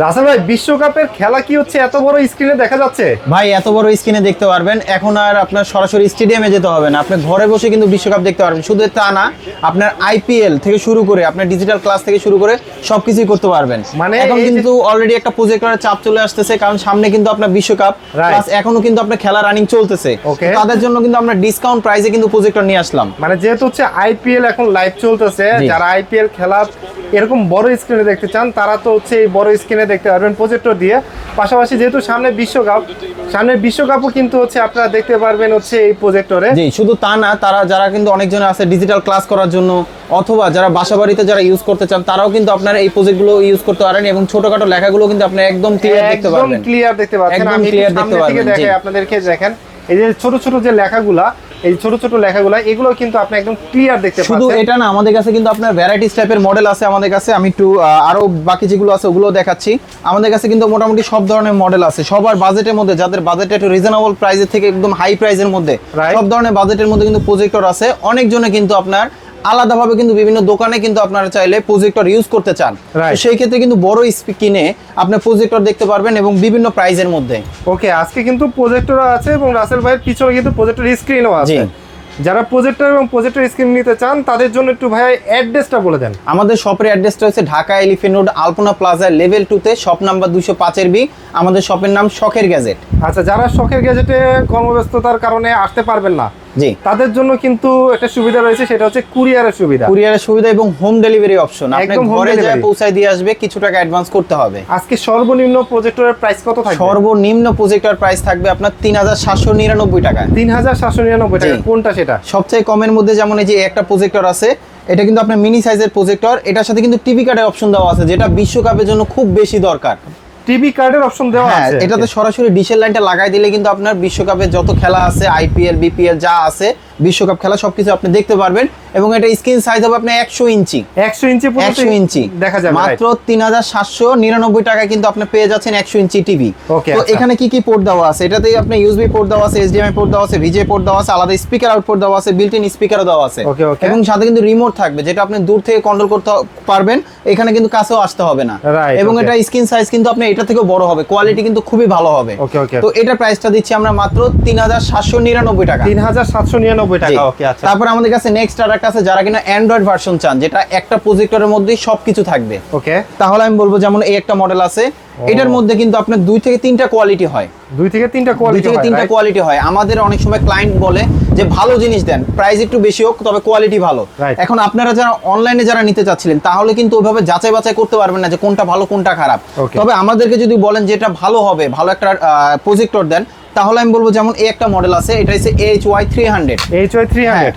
রাসেল ভাই, বিশ্বকাপের খেলা কি হচ্ছে এত বড় স্ক্রিনে দেখা যাচ্ছে? ভাই এত বড় স্ক্রিনে দেখতে পারবেন, এখন আর আপনার সরাসরি স্টেডিয়ামে যেতে হবে না, আপনি ঘরে বসে কিন্তু বিশ্বকাপ দেখতে পারবেন। শুধু তা না, আপনার আইপিএল থেকে শুরু করে আপনার ডিজিটাল ক্লাস থেকে শুরু করে সবকিছুই করতে পারবেন। মানে এখন কিন্তু অলরেডি একটা প্রজেক্টরের চাপ চলে আসতেছে, কারণ সামনে কিন্তু আপনার বিশ্বকাপ, প্লাস এখনো কিন্তু আপনার খেলা রানিং চলতেছে। তাদের জন্য কিন্তু আমরা ডিসকাউন্ট প্রাইসে কিন্তু প্রজেক্টর নিয়ে আসলাম। মানে যেহেতু হচ্ছে আইপিএল এখন লাইভ চলতেছে, যারা আইপিএল খেলা এরকম বড় স্ক্রিনে দেখতে চান তারা তো হচ্ছে এই বড় স্ক্রিনে দেখতে পারবেন প্রজেক্টর দিয়ে। পাশাপাশি যেহেতু সামনে বিশ্বকাপও কিন্তু হচ্ছে আপনারা দেখতে পারবেন হচ্ছে এই প্রজেক্টরে। জি, শুধু তা না, তারা যারা কিন্তু অনেকজন আছে ডিজিটাল ক্লাস করার জন্য, অথবা যারা বাসাবাড়িতে যারা ইউজ করতে চান, তারাও কিন্তু আপনারা এই প্রজেক্টগুলো ইউজ করতে পারেন এবং ছোটখাটো লেখাগুলো কিন্তু আপনি একদম ক্লিয়ার দেখতে পারবেন। একদম ক্লিয়ার দেখতে পাচ্ছেন। একদম আমি ক্লিয়ার সামনে দেখতে থেকে পারবেন। দেখাই আপনাদেরকে, দেখেন এই যে ছোট ছোট যে লেখাগুলা, এই ছোট ছোট লেখাগুলা এগুলো কিন্তু আপনি একদম ক্লিয়ার দেখতে পাচ্ছেন। শুধু এটা না, আমাদের কাছে কিন্তু আপনার ভ্যারাইটিস টাইপের মডেল আছে আমাদের কাছে। আমি একটু আরো বাকি যেগুলো আছে ওগুলো দেখাচ্ছি। আমাদের কাছে কিন্তু মোটামুটি সব ধরনের মডেল আছে, সবার বাজেটের মধ্যে, যাদের বাজেট একটু রিজনেবল প্রাইসের থেকে একদম হাই প্রাইসের মধ্যে, সব ধরনের বাজেটের মধ্যে কিন্তু প্রজেক্টর আছে। অনেকজনে কিন্তু আপনার আলাদাভাবে কিন্তু বিভিন্ন দোকানে কিন্তু আপনারা চাইলে প্রজেক্টর ইউজ করতে চান, সেই ক্ষেত্রে কিন্তু বড় কিনে আপনি প্রজেক্টর দেখতে পারবেন এবং বিভিন্ন প্রাইসের মধ্যে। ওকে, আজকে কিন্তু প্রজেক্টর আছে এবং রাসেল ভাইয়ের পিছনে কিন্তু প্রজেক্টর স্ক্রিনও আছে। যারা প্রজেক্টর এবং প্রজেক্টর স্ক্রিন নিতে চান তাদের জন্য একটু ভাই অ্যাড্রেসটা বলে দেন। আমাদের শপের অ্যাড্রেসটা হচ্ছে ঢাকা এলিফ্যান্ট রোড আলপনা প্লাজা লেভেল 2 তে, শপ নাম্বার 205 বি। আমাদের শপের নাম শখের গ্যাজেট। আচ্ছা, যারা শখের গ্যাজেটে কর্মব্যস্ততার কারণে আসতে পারবেন না, জি, তাদের জন্য কিন্তু একটা সুবিধা রয়েছে, সেটা হচ্ছে কুরিয়ারের সুবিধা এবং হোম ডেলিভারি অপশন। আপনি ঘরে যায় পৌঁছায় দিয়ে আসবে, কিছু টাকা অ্যাডভান্স করতে হবে। আজকে সর্বনিম্ন প্রজেক্টরের প্রাইস কত থাকবে? সর্বনিম্ন প্রজেক্টর প্রাইস থাকবে আপনার 3799 টাকা। 3799 টাকা। কোনটা সেটা? সবচেয়ে কমের মধ্যে যেমন এই যে একটা প্রজেক্টর আছে, এটা কিন্তু আপনার মিনি সাইজের প্রজেক্টর, এটার সাথে কিন্তু টিভি কার্ডের অপশন দেওয়া আছে, যেটা বিশ্বকাপের জন্য খুব বেশি দরকার। টিভি কার্ডের অপশন দেওয়া আছে? এটাতে সরাসরি ডিশের লাইনটা লাগাই দিলে কিন্তু আপনার বিশ্বকাপের যত খেলা আছে, আইপিএল বিপিএল যা আছে, বিশ্বকাপ খেলা সবকিছু আপনি দেখতে পারবেন। এবং এটা স্ক্রিন সাইজ হবে আপনার 100 ইঞ্চি। 100 ইঞ্চি দেখা যাবে মাত্র 3799 টাকায় কিন্তু আপনি পেয়ে যাচ্ছেন 100 ইঞ্চি টিভি। তো এখানে কি কি পোর্ট দেওয়া আছে? এটাতেই আপনি ইউএসবি পোর্ট দেওয়া আছে, এইচডিএমআই পোর্ট দেওয়া আছে, ভিজে পোর্ট দেওয়া আছে, আলাদা স্পিকার আউটপুট দেওয়া আছে, বিল্ট ইন স্পিকারও দেওয়া আছে। এবং সাথে কিন্তু রিমোট থাকবে, যেটা আপনি দূর থেকে কন্ট্রোল করতে পারবেন, এখানে কিন্তু কাছেও আসতে হবে না। এবং এটা স্ক্রিন সাইজ কিন্তু আপনি এটা থেকেও বড় হবে, কোয়ালিটি কিন্তু খুবই ভালো হবে। তো এটার প্রাইসটা দিচ্ছি আমরা মাত্র 3799 টাকা। 3799 টাকা। তারপর আমাদের কাছে নেক্সট আর একটা আছে, যারা কিনা অ্যান্ড্রয়েড ভার্সন চান, যেটা একটা প্রজেক্টরের মধ্যেই সবকিছু থাকবে। তাহলে আমি বলবো যেমন এই একটা মডেল আছে, এটার মধ্যে কিন্তু আপনার 2 থেকে 3টা কোয়ালিটি হয়। 2 থেকে 3টা কোয়ালিটি হয়। আমাদের অনেক সময় ক্লায়েন্ট বলে যে ভালো জিনিস দেন, প্রাইস একটু বেশি হোক তবে কোয়ালিটি ভালো। এখন আপনারা যারা অনলাইনে যারা নিতে চাচ্ছিলেন, তাহলে কিন্তু ওইভাবে যাচাই বাছাই করতে পারবেন না যে কোনটা ভালো কোনটা খারাপ। তবে আমাদেরকে যদি বলেন যে এটা ভালো হবে, ভালো একটা প্রজেক্টর দেন, তাহলে আমি বলবো যেমন এই একটা মডেল আছে, এটা হচ্ছে HY300।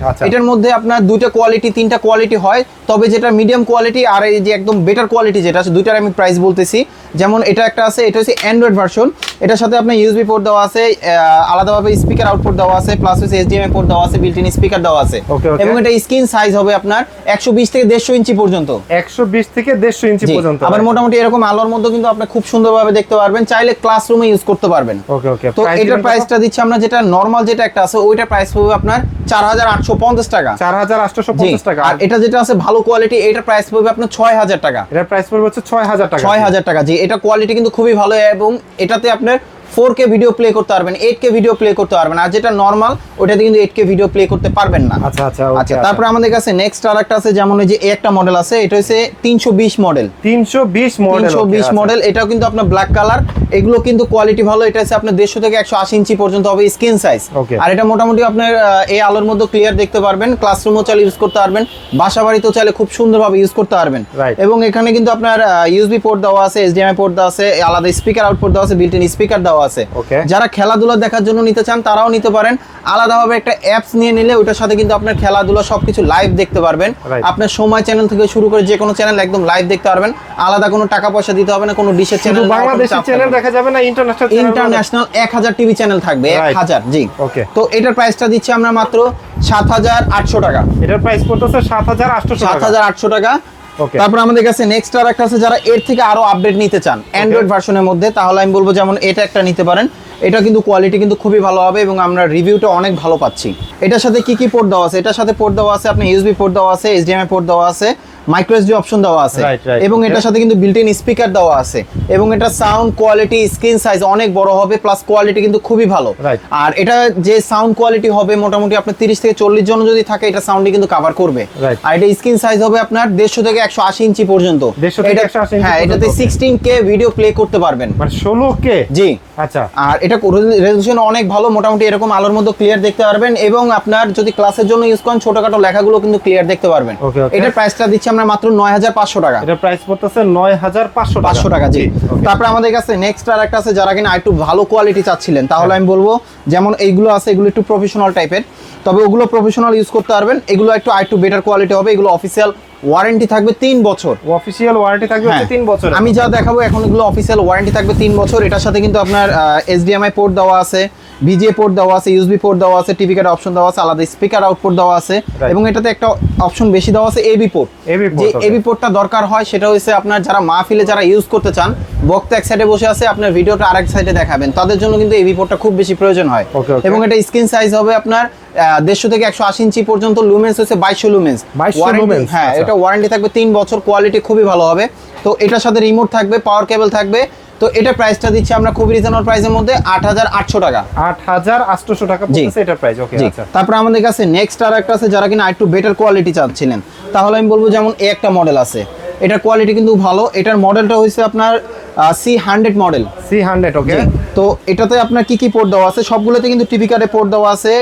আচ্ছা, এটার মধ্যে আপনার 2টা কোয়ালিটি 3টা কোয়ালিটি হয়, তবে যেটা মিডিয়াম কোয়ালিটি আর এই যে একদম বেটার কোয়ালিটি যেটা আছে, দুইটার আমি প্রাইস বলতেছি। যেমন এটা একটা আছে, এটা হচ্ছে অ্যান্ড্রয়েড ভার্সন, এটার সাথে আপনার ইউএসবি পোর্ট দেওয়া আছে, আলাদাভাবে স্পিকার আউটপুট দেওয়া আছে, প্লাস হচ্ছে এইচডিএমআই পোর্ট দেওয়া আছে, বিল্ট ইন স্পিকার দেওয়া আছে। এবং এটা স্ক্রিন সাইজ হবে আপনার 120 থেকে 150 ইঞ্চি পর্যন্ত। 120 থেকে 150 ইঞ্চি পর্যন্ত। আবার মোটামুটি এরকম আলোর মধ্যে কিন্তু আপনি খুব সুন্দরভাবে দেখতে পারবেন, চাইলে ক্লাসরুমে ইউজ করতে পারবেন। তো এটার প্রাইসটা দিচ্ছি আমরা, যেটা নরমাল যেটা একটা আছে, ওইটার প্রাইস হবে আপনার 4850 টাকা। 4850 টাকা। আর এটা যেটা আছে ভালো কোয়ালিটি, এটার প্রাইস পড়বে আপনার 6000 টাকা। এটার প্রাইস পড়বে হচ্ছে 6000 টাকা। 6000 টাকা। জি, এটা কোয়ালিটি কিন্তু খুবই ভালো এবং এটাতে আপনার 4K ভিডিও প্লে করতে পারবেন, 8K ভিডিও প্লে করতে পারবেন। আর যেটা নরমাল, ওটাতে কিন্তু 8K ভিডিও প্লে করতে পারবেন না। আচ্ছা, তারপর আমাদের কাছে নেক্সট আরেকটা আছে, যেমন এই যে একটা মডেল আছে, এটা হচ্ছে 320 মডেল। 320 মডেল, এটাও কিন্তু আপনার ব্ল্যাক কালার। এগুলো কিন্তু কোয়ালিটি ভালো। এটা হচ্ছে আপনার 150 থেকে 180 ইঞ্চি পর্যন্ত হবে স্ক্রিন সাইজ। আর এটা মোটামুটি আপনার এই আলোর মধ্যে ক্লিয়ার দেখতে পারবেন, ক্লাসরুমও চাইলে ইউজ করতে পারবেন, বাসা বাড়িতেও চাইলে খুব সুন্দরভাবে ইউজ করতে পারবেন। এবং এখানে কিন্তু আপনার ইউএসবি পোর্ট দেওয়া আছে, এইচডিএমআই পোর্ট দেওয়া আছে, আলাদা স্পিকার আউটপুট দেওয়া আছে, বিল্ট ইন স্পিকার দেওয়া আছে। যারা খেলাধুলা দেখার জন্য নিতে চান তারাও নিতে পারেন। আলাদাভাবে একটা অ্যাপস নিয়ে নিলে ওটার সাথে কিন্তু আপনার খেলাধুলা সবকিছু লাইভ দেখতে পারবেন। আপনার সময় চ্যানেল থেকে শুরু করে যে কোনো চ্যানেল একদম লাইভ দেখতে পারবেন, আলাদা কোনো টাকা পয়সা দিতে হবে না, কোনো ডিশের চ্যানেল, বাংলাদেশি চ্যানেল দেখা যাবে না, ইন্টারন্যাশনাল 1000 টিভি চ্যানেল থাকবে, 1000। জি, তো এটার প্রাইসটা দিচ্ছি আমরা মাত্র 7800 টাকা। এটার প্রাইস পড়তেছে 7800 টাকা। তারপর আমাদের কাছে নেক্সট আর একটা আছে, যারা এর থেকে আরো আপডেট নিতে চান অ্যান্ড্রয়েড ভার্সনের মধ্যে, তাহলে আমি বলবো যেমন এটা একটা নিতে পারেন। এটা কিন্তু কোয়ালিটি কিন্তু খুবই ভালো হবে এবং আমরা রিভিউটা অনেক ভালো পাচ্ছি। এটার সাথে কি কি পোর্ট দেওয়া আছে? এটার সাথে পোর্ট দেওয়া আছে আপনার ইউএসবি পোর্ট দেওয়া আছে, এইচডিএমআই পোর্ট দেওয়া আছে, মাইক্রো এসডি অপশন দেওয়া আছে Right, এবং okay. এটার সাথে কিন্তু বিল্ট ইন স্পিকার দেওয়া আছে এবং এটা সাউন্ড কোয়ালিটি স্ক্রিন সাইজ অনেক বড় হবে প্লাস কোয়ালিটি কিন্তু খুবই ভালো। Right. আর এটা যে সাউন্ড কোয়ালিটি হবে মোটামুটি আপনার 30 থেকে 40 জন যদি থাকে এটা সাউন্ডে কিন্তু কভার করবে। Right. আর এটা স্ক্রিন সাইজ হবে আপনার 150 থেকে 180 ইঞ্চি পর্যন্ত। 150 থেকে 180 ইঞ্চি হ্যাঁ, এটাতে পর্যন্ত, okay. 16K ভিডিও প্লে করতে পারবেন। মানে 16K? জি। আচ্ছা। আর এটা রেজোলিউশন অনেক ভালো, মোটামুটি এরকম আলোর মধ্যে ক্লিয়ার দেখতে পারবেন এবং আপনার যদি ক্লাসের জন্য ইউজ করেন ছোটখাটো লেখাগুলো কিন্তু ক্লিয়ার দেখতে পারবেন। Okay, okay. এটার প্রাইসটা দিচ্ছি আমরা মাত্র 9500 টাকা। এটা প্রাইস পড়তেছে 9500 টাকা। 500 টাকা, জি। Okay. তারপরে আমাদের কাছে নেক্সট আর একটা আছে যারা কিনা একটু ভালো কোয়ালিটি চাচ্ছিলেন, তাহলে আমি বলবো যেমন এইগুলো আছে এগুলো একটু প্রফেশনাল টাইপের, তবে ওগুলো প্রফেশনাল ইউজ করতে পারবেন। এগুলো একটু বেটার কোয়ালিটি হবে, এগুলো অফিসিয়াল ওয়ারেন্টি থাকবে 3 বছর। অফিশিয়াল ওয়ারেন্টি থাকবে হ্যাঁ, 3 বছর। আমি যা দেখাবো এখন এগুলো অফিসিয়াল ওয়ারেন্টি থাকবে 3 বছর। এটার সাথে কিন্তু আপনার HDMI পোর্ট দেওয়া আছে, VGA পোর্ট দেওয়া আছে, USB পোর্ট দেওয়া আছে, টিভি কার্ড অপশন দেওয়া আছে, আলাদা স্পিকার আউটপুট দেওয়া আছে এবং এটাতে একটা অপশন বেশি দেওয়া আছে AB পোর্ট। যে AB পোর্টটা দরকার হয় সেটা হচ্ছে আপনার যারা মাহফিলে যারা ইউজ করতে চান, বক্তা এক সাইডে বসে আছে আপনার ভিডিওটা আরেক সাইডে দেখাবেন, তাদের জন্য কিন্তু AB পোর্টটা খুব বেশি প্রয়োজন হয়। Okay, okay. এবং এটা স্ক্রিন সাইজ হবে আপনার 150 থেকে 180 ইঞ্চি পর্যন্ত, লুমেন্স হচ্ছে 2200 লুমেন্স। 2200 lumens, হ্যাঁ, আচ্ছা। এটা ওয়ারেন্টি থাকবে 3 বছর, কোয়ালিটি খুবই ভালো হবে। তো এটার সাথে রিমোট থাকবে, পাওয়ার কেবল থাকবে। তো এটা প্রাইসটা দিচ্ছি আমরা খুবই রিজনেবল প্রাইসের মধ্যে 8800 টাকা। 8800 টাকা পড়তেছে এটা প্রাইস। ওকে, আচ্ছা। তারপর আমাদের কাছে নেক্সট আর একটা আছে যারা কিনা একটু বেটার কোয়ালিটি চাচ্ছিলেন, তাহলে আমি বলবো যেমন এই একটা মডেল আছে, এটার কোয়ালিটি কিন্তু ভালো। এটার মডেলটা হচ্ছে আপনার C100 মডেল। C100, ওকে। তো এটাতে আপনার কি কি পোর্ট দেওয়া আছে, সবগুলোতে কিন্তু টিভি কার্ডে পোর্ট দেওয়া আছে,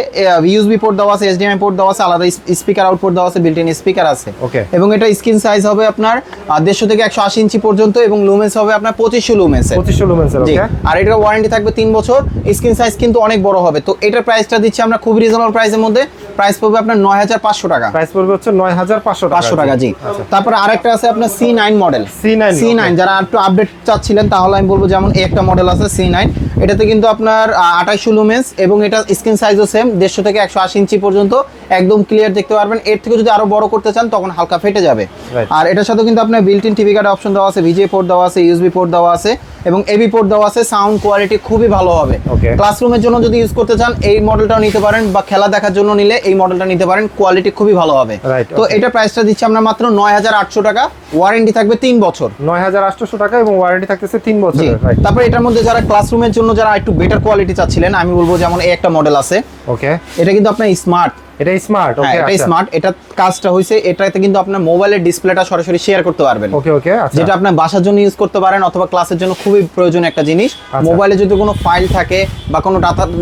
USB পোর্ট দেওয়া আছে, HDMI পোর্ট দেওয়া আছে, আলাদা স্পিকার আউটপুট দেওয়া আছে, বিল্ট ইন স্পিকার আছে। Okay. এবং এটা স্ক্রিন সাইজ হবে আপনার 150 থেকে 180 ইঞ্চি পর্যন্ত এবং লুমেন্স হবে আপনার 2500 লুমেন্স। 2500 লুমেন্স, জি। ওকে। আর এটার ওয়ারেন্টি থাকবে 3 বছর, স্ক্রিন সাইজ কিন্তু অনেক বড় হবে। তো এটার প্রাইসটা দিচ্ছি আমরা খুব রিজনেবল প্রাইসের মধ্যে, প্রাইস পড়বে আপনার 9500 টাকা। প্রাইস পড়বে হচ্ছে 9500 টাকা। 500 টাকা, জি। আচ্ছা। তারপরে আরেকটা আছে আপনার C9 মডেল। C9, যারা একটু আপডেট চাচ্ছিলেন তাহলে আমি বলবো যেমন এই একটা মডেল আছে C9, এটাতে কিন্তু আপনার 2800 লুমেন্স এবং এটা স্ক্রিন সাইজও সেম 150 থেকে 180 ইঞ্চি পর্যন্ত, একদম ক্লিয়ার দেখতে পারবেন। এর থেকে যদি আরো বড় করতে চান তখন হালকা ফেটে যাবে। Right. আর এটার সাথে কিন্তু আপনার built in TV card option দেওয়া আছে, VGA পোর্ট দেওয়া আছে, USB পোর্ট দেওয়া আছে এবং AB পোর্ট দেওয়া আছে। সাউন্ড কোয়ালিটি খুবই ভালো হবে। Okay. ক্লাসরুমের জন্য যদি ইউজ করতে চান এই মডেলটাও নিতে পারেন, বা খেলা দেখার জন্য নিলে এই মডেলটা নিতে পারেন, কোয়ালিটি খুবই ভালো হবে। Right, তো okay. এটা প্রাইসটা দিচ্ছি আমরা মাত্র 9800 টাকা, ওয়ারেন্টি থাকবে 3 বছর। 9800 টাকা এবং ওয়ারেন্টি থাকতেছে 3 জি। বছরের। রাইট, তারপরে এটার মধ্যে যারা ক্লাসরুমের জন্য যারা একটু বেটার কোয়ালিটি চাচ্ছিলেন, আমি বলবো যেমন এই একটা মডেল আছে, ওকে। এটা কিন্তু আপনার স্মার্ট। এটা স্মার্ট, ওকে। এটা স্মার্ট, এটা কাজটা হইছে এটাতে কিন্তু আপনার মোবাইলের ডিসপ্লেটা সরাসরি শেয়ার করতে পারবেন। ওকে, ওকে, আচ্ছা। যেটা আপনার বাসার জন্য ইউজ করতে পারেন অথবা ক্লাসের জন্য খুবই প্রয়োজন একটা জিনিস। আচ্ছা। মোবাইলে যদি কোনো ফাইল থাকে বা কোনো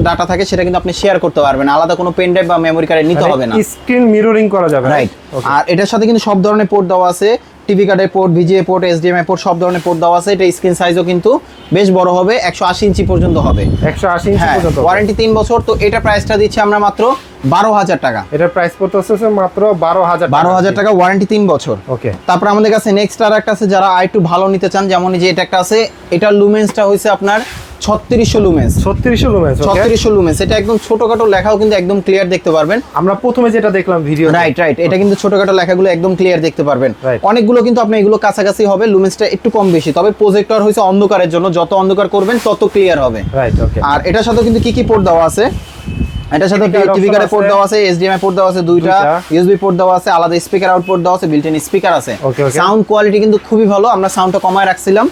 ডাটা থাকে সেটা কিন্তু আপনি শেয়ার করতে পারবেন, আলাদা কোনো পেন ড্রাইভ বা মেমোরি কার্ডে নিতে হবে না। স্ক্রিন মিররিং করা যাবে, রাইট। ওকে। আর এটার সাথে কিন্তু সব ধরনের পোর্ট দেওয়া আছে, টিভি কার্ডের port, VGA port, HDMI port, সব ধরনের পোর্ট দেওয়া আছে। এটা স্ক্রিন সাইজও কিন্তু বেশ বড় হবে, 180 ইঞ্চি পর্যন্ত হবে। 180 ইঞ্চি হ্যাঁ, পর্যন্ত। ওয়ারেন্টি 3 বছর। তো এটা প্রাইসটা দিচ্ছি আমরা মাত্র 12000 টাকা। এটার প্রাইস পড়তেছে মাত্র 12000 টাকা। 12000 টাকা, ওয়ারেন্টি 3 বছর। ওকে। তারপর আমাদের কাছে নেক্সট আর একটা আছে যারা একটু ভালো নিতে চান, যেমন এই যে এটা একটা আছে, এটার লুমেন্সটা হইছে আপনার 3600 লুমেন্স। 3600 লুমেন্স, ওকে। 3600 লুমেন্স, এটা একদম ছোটখাটো লেখাও কিন্তু একদম ক্লিয়ার দেখতে পারবেন। আমরা প্রথমে যেটা দেখলাম ভিডিও। রাইট, এটা কিন্তু ছোটখাটো লেখাগুলো একদম ক্লিয়ার দেখতে পারবেন। Right. অনেকগুলো কিন্তু আপনি এগুলো কাছাকাছি হবে, লুমেন্সটা একটু কম বেশি, তবে প্রজেক্টর হইছে অন্ধকারের জন্য, যত অন্ধকার করবেন তত ক্লিয়ার হবে। রাইট, ওকে। আর এটার সাথে কিন্তু কি কি পোর্ট দেওয়া আছে, এটার সাথে টিভি কার্ডের পোর্ট দেওয়া আছে, HDMI পোর্ট দেওয়া আছে দুইটা, USB পোর্ট দেওয়া আছে, আলাদা স্পিকার আউটপুট দেওয়া আছে, বিল্ট ইন স্পিকার আছে। Okay, okay. সাউন্ড কোয়ালিটি কিন্তু খুবই ভালো, আমরা সাউন্ডটা কমায় রাখছিলাম।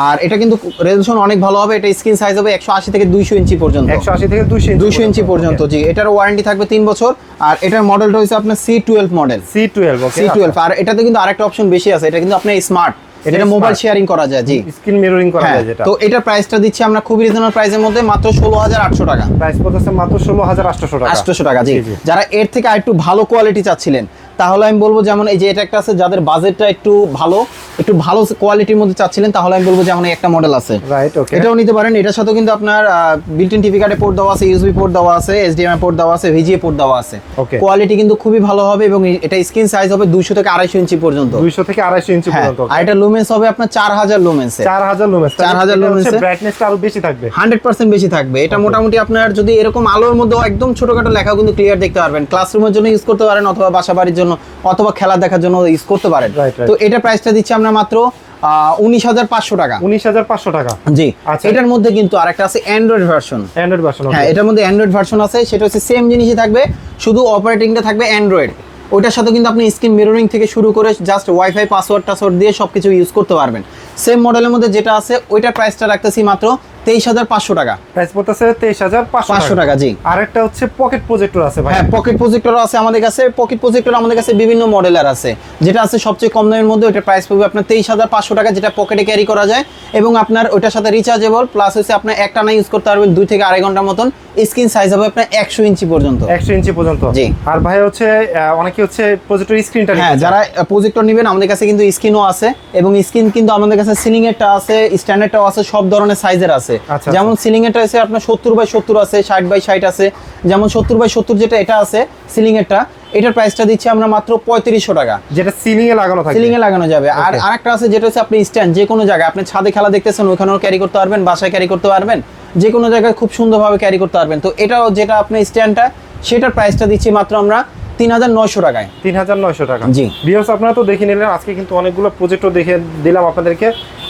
আর এটা কিন্তু রেজোলিউশন অনেক ভালো হবে, এটা স্ক্রিন সাইজ হবে 180 থেকে 200 ইঞ্চি পর্যন্ত। 180 থেকে 200 ইঞ্চি পর্যন্ত, জি। এটার ওয়ারেন্টি থাকবে 3 বছর। আর এটার মডেলটা হচ্ছে আপনার C12 মডেল। C12, ওকে। C12। আর এটাতে কিন্তু আরেকটা অপশন বেশি আছে, এটা কিন্তু আপনার স্মার্ট, এটা মোবাইল শেয়ারিং করা যায়, জি। স্ক্রিন মিররিং করা যায় যেটা। তো এটার প্রাইসটা দিচ্ছি আমরা খুবই রিজনেবল প্রাইসের মধ্যে, মাত্র 16800 টাকা। প্রাইস পড়তেছে মাত্র 16800 টাকা। 800 টাকা, জি। জি, জি। যারা এর থেকে আরেকটু ভালো কোয়ালিটি চাচ্ছিলেন তাহলে আমি বলবো যেমন এই যে এটা একটা আছে, যাদের বাজেটটা একটু ভালো কোয়ালিটির মধ্যে চাচ্ছিলেন তাহলে আমি বলবো যেমন এই একটা মডেল আছে, রাইট, ওকে। এটাও নিতে পারেন। এটার সাথে কিন্তু আপনার বিল্ট ইন টিভি কার্ডে পোর্ট দেওয়া আছে, USB পোর্ট দেওয়া আছে, HDMI পোর্ট দেওয়া আছে, VGA পোর্ট দেওয়া আছে। Okay. কোয়ালিটি কিন্তু খুবই ভালো হবে এবং এটা স্ক্রিন সাইজ হবে 200 থেকে 250 ইঞ্চি পর্যন্ত। 200 থেকে 250 ইঞ্চি হ্যাঁ, পর্যন্ত। আর এটা লুমেন্স হবে আপনার 4000 লুমেন্স। 4000 লুমেন্স। 4000 লুমেন্সে ব্রাইটনেসটা আরো বেশি থাকবে। 100% বেশি থাকবে। এটা মোটামুটি আপনার যদি এরকম আলোর মধ্যে একদম ছোটখাটো লেখাও কিন্তু ক্লিয়ার দেখতে পারবেন, ক্লাসরুমের জন্য ইউজ করতে পারেন অথবা বাসা বাড়ির জন্য অথবা খেলা দেখার জন্য ইউজ করতে পারেন। Right, right. তো এটা প্রাইসটা দিচ্ছি আমরা মাত্র 19500 টাকা। 19500 টাকা, জি। আচ্ছা। এটার মধ্যে কিন্তু আরেকটা আছে অ্যান্ড্রয়েড ভার্সন। অ্যান্ড্রয়েড ভার্সন, হ্যাঁ, এটার মধ্যে অ্যান্ড্রয়েড ভার্সন আছে, সেটা হচ্ছে সেম জিনিসই থাকবে, শুধু অপারেটিংটা থাকবে অ্যান্ড্রয়েড। ওইটার সাথে কিন্তু আপনি স্ক্রিন মিররিং থেকে শুরু করে জাস্ট ওয়াইফাই পাসওয়ার্ড দিয়ে সবকিছু ইউজ করতে পারবেন। সেম মডেলের মধ্যে যেটা আছে ওইটার প্রাইসটা রাখতেছি মাত্র 23,500 টাকা। প্রাইস পড়তেছে 23,500 টাকা। জি। আরেকটা হচ্ছে পকেট প্রজেক্টর আছে ভাই। হ্যাঁ, পকেট প্রজেক্টর আছে আমাদের কাছে। পকেট প্রজেক্টর আমাদের কাছে বিভিন্ন মডেলের আছে। যেটা আছে সবচেয়ে কম দামের মধ্যে ওটার প্রাইস পড়বে আপনার 23,500 টাকা, যেটা পকেটে ক্যারি করা যায় এবং আপনার ওটার সাথে রিচার্জেবল প্লাস হচ্ছে আপনার একটানা ইউজ করতে পারবেন 2 থেকে আড়াই ঘন্টার মতন। স্ক্রিন সাইজ হবে আপনার 100 ইঞ্চি পর্যন্ত। 100 ইঞ্চি পর্যন্ত। জি। আর ভাই হচ্ছে অনেকে হচ্ছে প্রজেক্টর স্ক্রিনটা হ্যাঁ, যারা প্রজেক্টর নেবেন আমাদের কাছে কিন্তু স্ক্রিনও আছে এবং স্ক্রিন কিন্তু আমাদের কাছে সিলিং এরটা আছে, স্ট্যান্ডার্ডটাও আছে, সব ধরনের সাইজের আছে। যেমন সিলিং এরটা আছে আপনার 70/70 আছে, 60/60 আছে। যেমন 70/70 যেটা এটা আছে সিলিং এরটা, এটার প্রাইসটা দিচ্ছি আমরা মাত্র 3500 টাকা, যেটা সিলিং এ লাগানো থাকে। সিলিং এ লাগানো যাবে। আর আরেকটা আছে যেটা হচ্ছে আপনি স্ট্যান্ড, যে কোনো জায়গায় আপনি ছাদে খেলা দেখতেছেন ওখানেও ক্যারি করতে পারবেন, বাসায় ক্যারি করতে পারবেন, যে কোনো জায়গায় খুব সুন্দরভাবে ক্যারি করতে পারবেন। তো এটাও যেটা আপনি স্ট্যান্ডটা, সেটার প্রাইসটা দিচ্ছি মাত্র আমরা 3900 টাকায়। 3900 টাকা। জি। ভিউয়ার্স আপনারা তো দেখে নিলেন, আজকে কিন্তু অনেকগুলো প্রজেক্টর দেখে দিলাম আপনাদেরকে।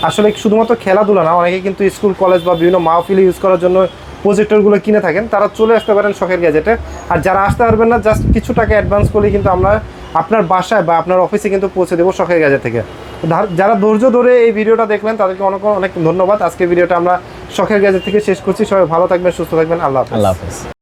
আসলে শুধুমাত্র খেলাধুলা না, অনেকে কিন্তু স্কুল কলেজ বা বিভিন্ন মাহফিলে ইউজ করার জন্য প্রজেক্টরগুলো কিনে থাকেন, তারা চলে আসতে পারেন শখের গ্যাজেটে। আর যারা আসতে পারবেন না, জাস্ট কিছু টাকা অ্যাডভান্স করলে কিন্তু আমরা আপনার বাসায় বা আপনার অফিসে কিন্তু পৌঁছে দেবো শখের গ্যাজেট থেকে। যারা ধৈর্য ধরে এই ভিডিওটা দেখলেন তাদেরকে অনেক অনেক ধন্যবাদ। আজকে ভিডিওটা আমরা শখের গ্যাজেট থেকে শেষ করছি। সবাই ভালো থাকবেন, সুস্থ থাকবেন। আল্লাহ হাফেজ। আল্লাহ হাফেজ।